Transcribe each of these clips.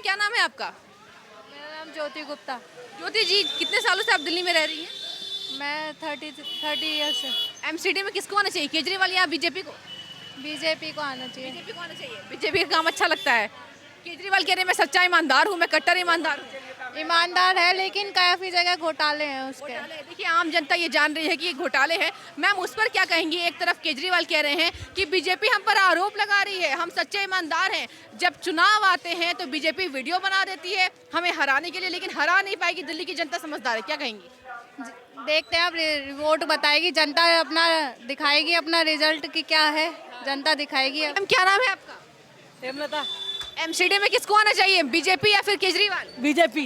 क्या नाम है आपका? मेरा नाम ज्योति गुप्ता। ज्योति जी, कितने सालों से आप दिल्ली में रह रही हैं? मैं 30 ईयर्स से। एमसीडी में किसको आना चाहिए, केजरीवाल या बीजेपी को? बीजेपी को आना चाहिए। बीजेपी को आना चाहिए। बीजेपी का काम अच्छा लगता है। केजरीवाल कह रहे हैं मैं सच्चा ईमानदार हूँ, मैं कट्टर ईमानदार हूँ। ईमानदार है लेकिन काफ़ी जगह घोटाले हैं उसके। घोटाले, देखिए आम जनता ये जान रही है कि ये घोटाले हैं। मैम उस पर क्या कहेंगी? एक तरफ केजरीवाल कह रहे हैं कि बीजेपी हम पर आरोप लगा रही है, हम सच्चे ईमानदार हैं। जब चुनाव आते हैं तो बीजेपी वीडियो बना देती है हमें हराने के लिए, लेकिन हरा नहीं पाएगी। दिल्ली की जनता समझदार है, क्या कहेंगी? देखते हैं अब वोट बताएगी जनता, अपना दिखाएगी अपना रिजल्ट की क्या है, जनता दिखाएगी। मैम क्या नाम है आपका? हेमलता। एमसीडी में किसको आना चाहिए, बीजेपी या फिर केजरीवाल? बीजेपी।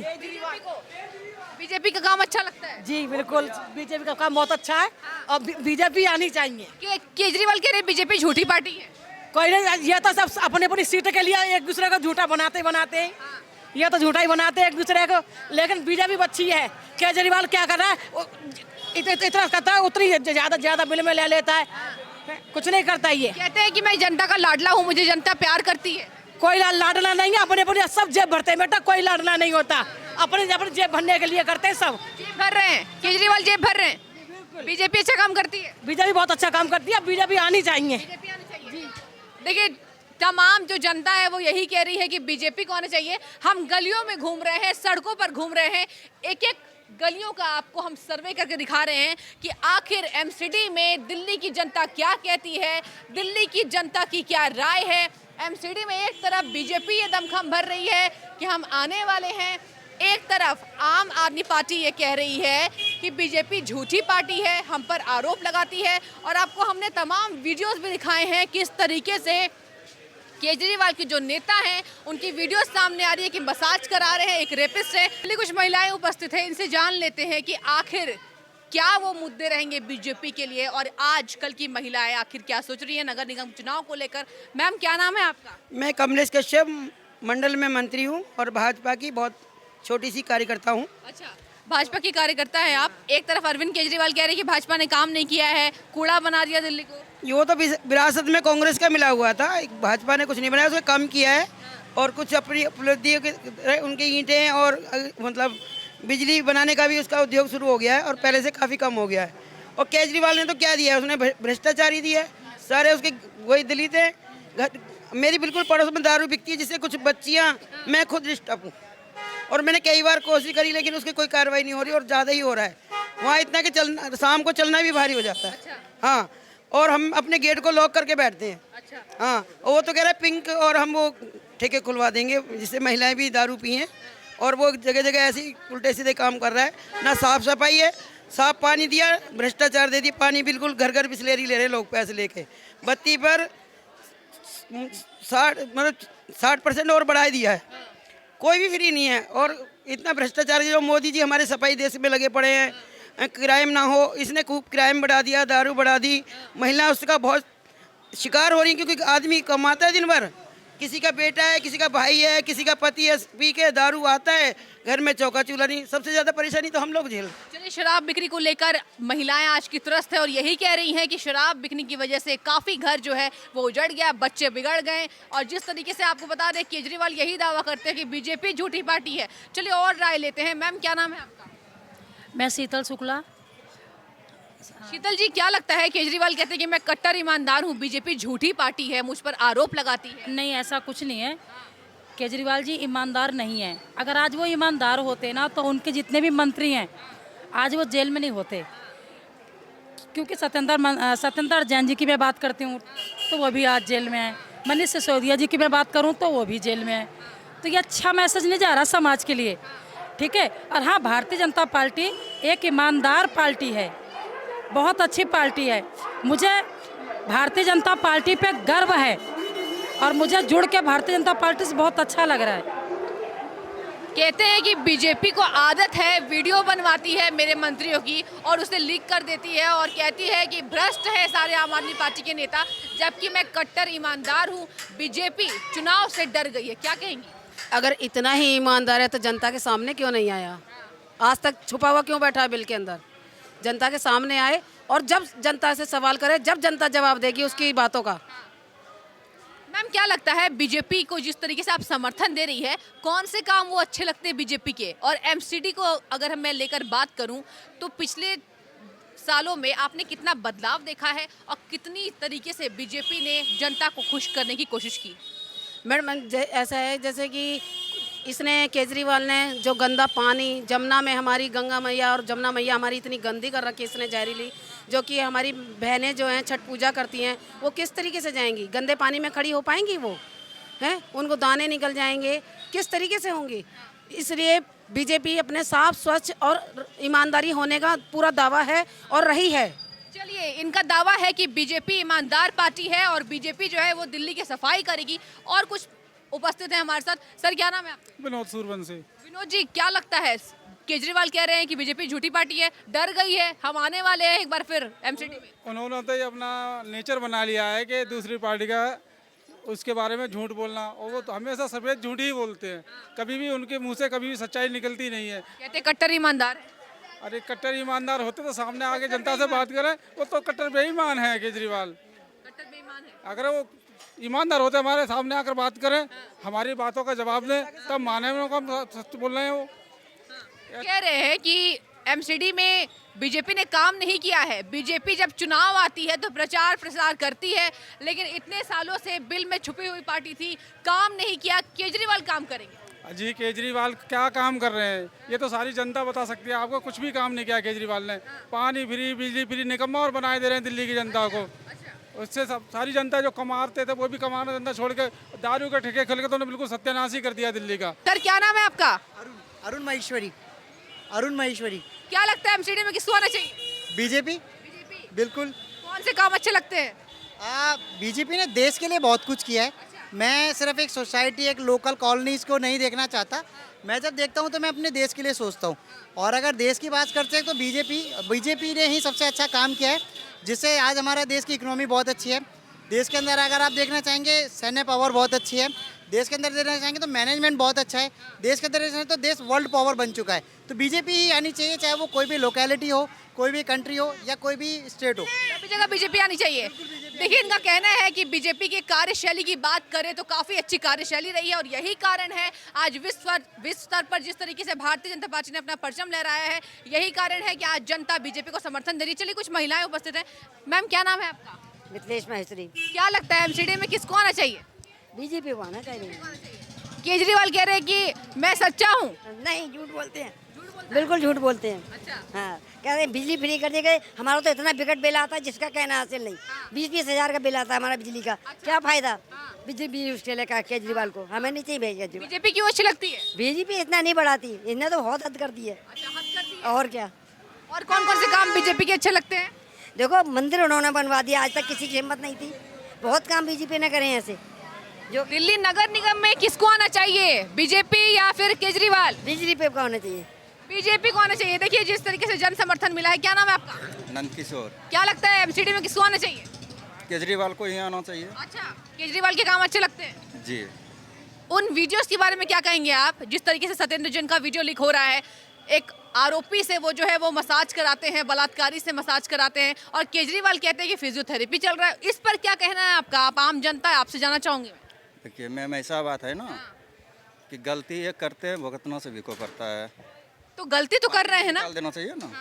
बीजेपी का काम अच्छा लगता है जी बिल्कुल, बीजेपी का काम बहुत अच्छा है और बीजेपी आनी चाहिए। केजरीवाल कह रहे बीजेपी झूठी पार्टी है। कोई नहीं, ये तो सब अपनी अपनी सीट के लिए एक दूसरे को झूठा बनाते हैं। ये तो झूठा ही बनाते हैं एक दूसरे को, लेकिन बीजेपी अच्छी है। केजरीवाल क्या कर रहा है, इतना करता है उतनी ज्यादा बिल में ले लेता है, कुछ नहीं करता ये। कहते हैं कि मैं जनता का लाडला हूँ, मुझे जनता प्यार करती है। कोई लाडला नहीं है, अपने अपने सब जेब भरते हैं बेटा, कोई लाडला नहीं होता। अपने अपने जेब भरने के लिए करते हैं सब। जेब भर रहे हैं, केजरीवाल जेब भर रहे हैं। बीजेपी अच्छा काम करती है। बीजेपी बहुत अच्छा काम करती है, बीजेपी आनी चाहिए। देखिए तमाम जो जनता है वो यही कह रही है कि बीजेपी को आना चाहिए। हम गलियों में घूम रहे हैं, सड़कों पर घूम रहे हैं, एक एक गलियों का आपको हम सर्वे करके दिखा रहे हैं कि आखिर एमसीडी में दिल्ली की जनता क्या कहती है, दिल्ली की जनता की क्या राय है। एमसीडी में एक तरफ बीजेपी ये दमखम भर रही है कि हम आने वाले हैं, एक तरफ आम आदमी पार्टी ये कह रही है कि बीजेपी झूठी पार्टी है, हम पर आरोप लगाती है। और आपको हमने तमाम वीडियोस भी दिखाए हैं किस तरीके से केजरीवाल के जो नेता हैं उनकी वीडियो सामने आ रही है कि मसाज करा रहे हैं एक रेपिस्ट से। कुछ महिलाएं उपस्थित हैं, इनसे जान लेते हैं कि आखिर क्या वो मुद्दे रहेंगे बीजेपी के लिए और आज कल की महिलाएं आखिर क्या सोच रही है नगर निगम चुनाव को लेकर। मैम क्या नाम है आपका? मैं कमलेश कश्यप मंडल में मंत्री हूँ और भाजपा की बहुत छोटी सी कार्यकर्ता हूँ। अच्छा, भाजपा की कार्यकर्ता है आप। एक तरफ अरविंद केजरीवाल कह रहे हैं कि भाजपा ने काम नहीं किया है, कूड़ा बना दिया दिल्ली को। वो तो विरासत में कांग्रेस का मिला हुआ था, भाजपा ने कुछ नहीं बनाया, उसमें कम किया है और कुछ अपनी उपलब्धियों के उनकी ईंटें और मतलब बिजली बनाने का भी उसका उद्योग शुरू हो गया है और पहले से काफ़ी कम हो गया है। और केजरीवाल ने तो क्या दिया है, उसने भ्रष्टाचार ही दिया है। सारे उसके वही दलित हैं। मेरी बिल्कुल पड़ोस में दारू बिकती है जिससे कुछ बच्चियाँ, मैं खुद डिस्टर्ब हूँ और मैंने कई बार कोशिश करी लेकिन उसकी कोई कार्रवाई नहीं हो रही और ज़्यादा ही हो रहा है। वहाँ इतना कि चलना, शाम को चलना भी भारी हो जाता है। अच्छा। हाँ, और हम अपने गेट को लॉक करके बैठते हैं। अच्छा। हाँ, वो तो कह रहा है पिंक और हम वो ठेके खुलवा देंगे जिससे महिलाएं भी दारू पिएं और वो जगह जगह ऐसे ही उल्टे सीधे काम कर रहा है। ना साफ सफाई है, साफ पानी दिया, भ्रष्टाचार दे दिया, पानी बिल्कुल घर घर बिस्लेरी ले रहे लोग पैसे लेके। बत्ती पर 60% और बढ़ा दिया है, कोई भी फ्री नहीं है। और इतना भ्रष्टाचार जो मोदी जी हमारे सफाई देश में लगे पड़े हैं, क्राइम ना हो, इसने खूब क्राइम बढ़ा दिया, दारू बढ़ा दी, महिला उसका बहुत शिकार हो रही है क्योंकि आदमी कमाता है दिन भर, किसी का बेटा है, किसी का भाई है, किसी का पति है, पी के दारू आता है, घर में चौका चूल्हा नहीं। सबसे ज़्यादा परेशानी तो हम लोग झेल। चलिए, शराब बिक्री को लेकर महिलाएं आज की त्रस्त है और यही कह रही हैं कि शराब बिकने की वजह से काफ़ी घर जो है वो उजड़ गया, बच्चे बिगड़ गए। और जिस तरीके से आपको बता दें केजरीवाल यही दावा करते हैं कि बीजेपी झूठी पार्टी है। चलिए और राय लेते हैं। मैम क्या नाम है आपका? मैं शीतल शुक्ला। शीतल जी, क्या लगता है केजरीवाल कहते हैं कि मैं कट्टर ईमानदार हूँ, बीजेपी झूठी पार्टी है, मुझ पर आरोप लगाती है। नहीं, ऐसा कुछ नहीं है। केजरीवाल जी ईमानदार नहीं है। अगर आज वो ईमानदार होते ना तो उनके जितने भी मंत्री हैं आज वो जेल में नहीं होते। क्योंकि सत्येंद्र जैन जी की मैं बात करती हूँ तो वो भी आज जेल में है। मनीष सिसोदिया जी की मैं बात करूँ तो वो भी जेल में है। तो ये अच्छा मैसेज नहीं जा रहा समाज के लिए, ठीक है। और हाँ, भारतीय जनता पार्टी एक ईमानदार पार्टी है, बहुत अच्छी पार्टी है। मुझे भारतीय जनता पार्टी पे गर्व है और मुझे जुड़ के भारतीय जनता पार्टी से बहुत अच्छा लग रहा है। कहते हैं कि बीजेपी को आदत है, वीडियो बनवाती है मेरे मंत्रियों की और उसे लीक कर देती है और कहती है कि भ्रष्ट है सारे आम आदमी पार्टी के नेता, जबकि मैं कट्टर ईमानदार हूँ। बीजेपी चुनाव से डर गई है, क्या कहेंगी? अगर इतना ही ईमानदार है तो जनता के सामने क्यों नहीं आया? आज तक छुपा हुआ क्यों बैठा है बिल के अंदर? जनता के सामने आए और जब जनता से सवाल करे, जब जनता जवाब देगी उसकी बातों का। मैम क्या लगता है बीजेपी को जिस तरीके से आप समर्थन दे रही है, कौन से काम वो अच्छे लगते हैं बीजेपी के? और एमसीडी को अगर मैं लेकर बात करूं तो पिछले सालों में आपने कितना बदलाव देखा है और कितनी तरीके से बीजेपी ने जनता को खुश करने की कोशिश की? मैडम ऐसा है जैसे कि इसने केजरीवाल ने जो गंदा पानी जमुना में, हमारी गंगा मैया और जमुना मैया हमारी इतनी गंदी कर रखी है इसने जहरीली, जो कि हमारी बहनें जो हैं छठ पूजा करती हैं वो किस तरीके से जाएंगी? गंदे पानी में खड़ी हो पाएंगी वो? हैं, उनको दाने निकल जाएंगे, किस तरीके से होंगी? इसलिए बीजेपी अपने साफ स्वच्छ और ईमानदारी होने का पूरा दावा है और रही है। चलिए, इनका दावा है कि बीजेपी ईमानदार पार्टी है और बीजेपी जो है वो दिल्ली की सफाई करेगी। और कुछ उपस्थित है हमारे साथ। सर क्या नाम है आपका? विनोद सूरवंशी। विनोद जी, क्या लगता है, केजरीवाल कह रहे हैं कि बीजेपी झूठी पार्टी है, डर गई है, हम आने वाले हैं एक बार फिर एमसीडी में? उन्होंने तो ये अपना नेचर बना लिया है कि दूसरी पार्टी का उसके बारे में झूठ बोलना, और वो तो हमेशा सफेद झूठ ही बोलते हैं, कभी भी उनके मुंह से कभी भी सच्चाई निकलती नहीं है। कहते कट्टर ईमानदार है। अरे कट्टर ईमानदार होते तो सामने आके जनता से बात करें, वो तो कट्टर बेईमान है केजरीवाल। कट्टर बेईमान है। अगर वो ईमानदार होते हमारे सामने आकर बात करें, हमारी बातों का जवाब दें, तब माने में हम सच बोल रहे हैं। वो कह रहे हैं कि एमसीडी में बीजेपी ने काम नहीं किया है। बीजेपी जब चुनाव आती है तो प्रचार प्रसार करती है, लेकिन इतने सालों से बिल में छुपी हुई पार्टी थी, काम नहीं किया। केजरीवाल काम करेंगे। जी, केजरीवाल क्या काम कर रहे हैं ये तो सारी जनता बता सकती है आपको। कुछ भी काम नहीं किया केजरीवाल ने। पानी फ्री, बिजली फ्री, निकम्मा और बनाए दे रहे हैं दिल्ली की जनता को। उससे सारी जनता जो कमाते थे वो भी कमाना धंधा छोड़ के दारू के ठेके खोल के तो उन्होंने बिल्कुल सत्यानाश ही कर दिया दिल्ली का। सर क्या नाम है आपका? अरुण माहेश्वरी। अरुण माहेश्वरी। क्या लगता है एमसीडी में किसको आना चाहिए? बीजेपी। बीजेपी। बिल्कुल। कौन से काम अच्छे लगते हैं? बीजेपी ने देश के लिए बहुत कुछ किया है। मैं सिर्फ एक सोसाइटी, एक लोकल कॉलोनीज को नहीं देखना चाहता। मैं जब देखता हूँ तो मैं अपने देश के लिए सोचता हूँ। और अगर देश की बात करते हैं तो बीजेपी ने ही सबसे अच्छा काम किया है, जिससे आज हमारा देश की इकोनॉमी बहुत अच्छी है। देश के अंदर अगर आप देखना चाहेंगे सैन्य पावर बहुत अच्छी है। देश के अंदर देखना चाहेंगे तो मैनेजमेंट बहुत अच्छा है। देश के अंदर देखना तो देश वर्ल्ड पावर बन चुका है। तो बीजेपी ही आनी चाहिए, चाहे वो कोई भी लोकेलिटी हो, कोई भी कंट्री हो या कोई भी स्टेट हो। सभी जगह बीजेपी आनी चाहिए। देखिए, इनका कहना है कि बीजेपी की कार्यशैली की बात करें तो काफी अच्छी कार्यशैली रही है और यही कारण है आज विश्व स्तर पर जिस तरीके से भारतीय जनता पार्टी ने अपना परचम लहराया है, यही कारण है कि आज जनता बीजेपी को समर्थन दे रही है। चलिए, कुछ महिलाएं उपस्थित हैं। मैम क्या नाम है आपका? मिथिलेश माहेश्वरी। क्या लगता है एमसीडी में किसको आना चाहिए? बीजेपी को आना चाहिए। केजरीवाल कह रहे हैं कि मैं सच्चा हूँ। नहीं, झूठ बोलते हैं, बिल्कुल झूठ बोलते हैं। अच्छा। हाँ, कह रहे हैं बिजली फ्री कर दी गई। हमारा तो इतना बिकट बिल आता है जिसका कहना हासिल नहीं। 20-20 हज़ार का बिल आता है हमारा बिजली का। क्या फायदा बिजली उसके लेकर केजरीवाल को? हमें नहीं चाहिए केजरीवाल। बीजेपी क्यों अच्छी लगती है? बीजेपी इतना नहीं बढ़ाती, इसने तो बहुत हद कर दी है। और क्या? और कौन कौन से काम बीजेपी के अच्छे लगते हैं? देखो, मंदिर उन्होंने बनवा दिया, आज तक किसी की हिम्मत नहीं थी। बहुत काम बीजेपी ने करे हैं ऐसे। जो दिल्ली नगर निगम में किसको आना चाहिए, बीजेपी या फिर केजरीवाल? बीजेपी को आना चाहिए। बीजेपी को आना चाहिए। देखिए जिस तरीके से जन समर्थन मिला है। क्या नाम है आपका? नंदकिशोर। क्या लगता है एमसीडी में किसको आना चाहिए? केजरीवाल को ही आना चाहिए। अच्छा, केजरीवाल के काम अच्छे लगते हैं। जी। उन वीडियोस के बारे में क्या कहेंगे आप? जिस तरीके से सत्येंद्र जैन का वीडियो लीक हो रहा है, एक आरोपी से वो जो है वो मसाज कराते हैं, बलात्कारी से मसाज कराते हैं, और केजरीवाल कहते हैं कि फिजियोथेरेपी चल रहा है। इस पर क्या कहना है आपका? आप आम जनता है, आपसे जानना चाहूंगी। देखिए मैम, ऐसा बात है ना कि गलती ये करते हैं, भुगतना सभी को पड़ता है। तो गलती तो कर रहे हैं ना। निकाल देना चाहिए ना,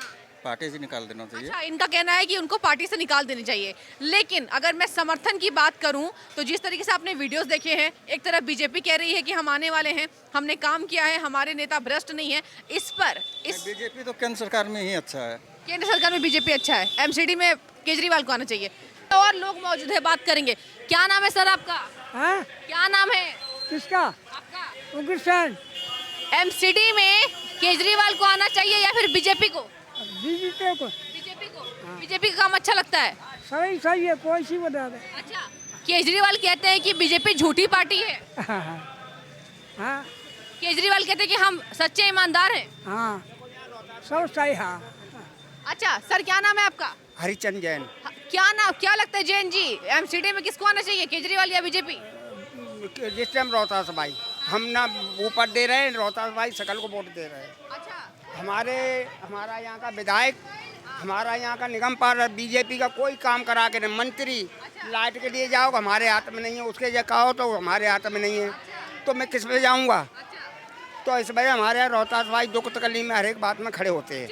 पार्टी से निकाल देना चाहिए। अच्छा, इनका कहना है कि उनको पार्टी से निकाल देनी चाहिए। लेकिन अगर मैं समर्थन की बात करूं तो जिस तरीके से आपने वीडियोस देखे हैं, एक तरफ बीजेपी कह रही है कि हम आने वाले हैं, हमने काम किया है, हमारे नेता भ्रष्ट नहीं है। इस पर बीजेपी तो केंद्र सरकार में ही अच्छा है। केंद्र सरकार में बीजेपी अच्छा है, एमसीडी में केजरीवाल को आना चाहिए। और लोग मौजूद है, बात करेंगे। क्या नाम है सर आपका? हाँ? क्या नाम है किसका? आपका? उग्रसेन। एमसीडी में केजरीवाल को आना चाहिए या फिर बीजेपी को? बीजेपी को। बीजेपी को। बीजेपी का काम अच्छा लगता है। सही है, कोई सी बता दे। अच्छा, केजरीवाल कहते हैं कि बीजेपी झूठी पार्टी है। हाँ केजरीवाल कहते हैं कि हम सच्चे ईमानदार हैं। हाँ, सब सही। हाँ। अच्छा सर, क्या नाम है आपका? हरिचंद जैन। क्या लगता है जैन जी, एमसीडी में किसको आना चाहिए, केजरीवाल या बीजेपी? जिस टाइम रोहतास भाई, हम ना ऊपर दे रहे हैं, रोहतास भाई सकल को वोट दे रहे हैं। अच्छा। हमारा यहाँ का विधायक, हमारा यहाँ का निगम पार्षद बीजेपी का कोई काम करा के नहीं, मंत्री लाइट के लिए जाओ हमारे हाथ में नहीं है, उसके लिए कहो तो हमारे हाथ में नहीं है, तो मैं किस पे जाऊंगा। तो इस वजह हमारे यहाँ रोहतास भाई दुख तकलीफ में हर एक बात में खड़े होते हैं।